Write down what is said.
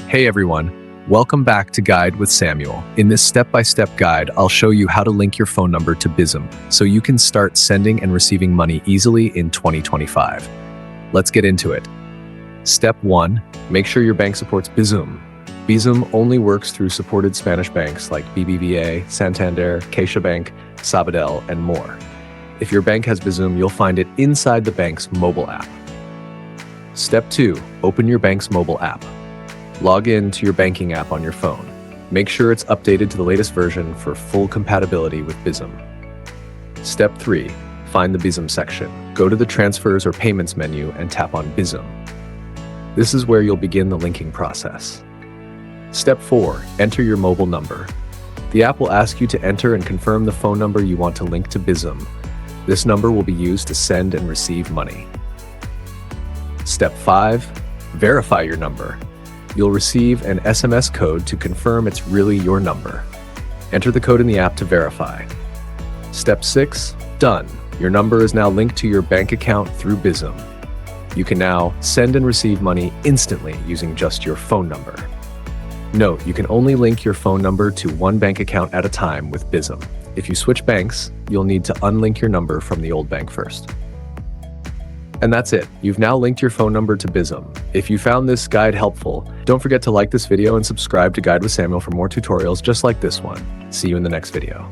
Hey everyone, welcome back to Guide with Samuel. In this step-by-step guide, I'll show you how to link your phone number to Bizum so you can start sending and receiving money easily in 2025. Let's get into it. Step 1. Make sure your bank supports Bizum. Bizum only works through supported Spanish banks like BBVA, Santander, CaixaBank, Sabadell, and more. If your bank has Bizum, you'll find it inside the bank's mobile app. Step 2. Open your bank's mobile app. Log in to your banking app on your phone. Make sure it's updated to the latest version for full compatibility with Bizum. Step 3. Find the Bizum section. Go to the Transfers or Payments menu and tap on Bizum. This is where you'll begin the linking process. Step 4. Enter your mobile number. The app will ask you to enter and confirm the phone number you want to link to Bizum. This number will be used to send and receive money. Step 5. Verify your number. You'll receive an SMS code to confirm it's really your number. Enter the code in the app to verify. Step 6. Done. Your number is now linked to your bank account through Bizum. You can now send and receive money instantly using just your phone number. Note, you can only link your phone number to one bank account at a time with Bizum. If you switch banks, you'll need to unlink your number from the old bank first. And that's it. You've now linked your phone number to Bizum. If you found this guide helpful, don't forget to like this video and subscribe to Guide with Samuel for more tutorials just like this one. See you in the next video.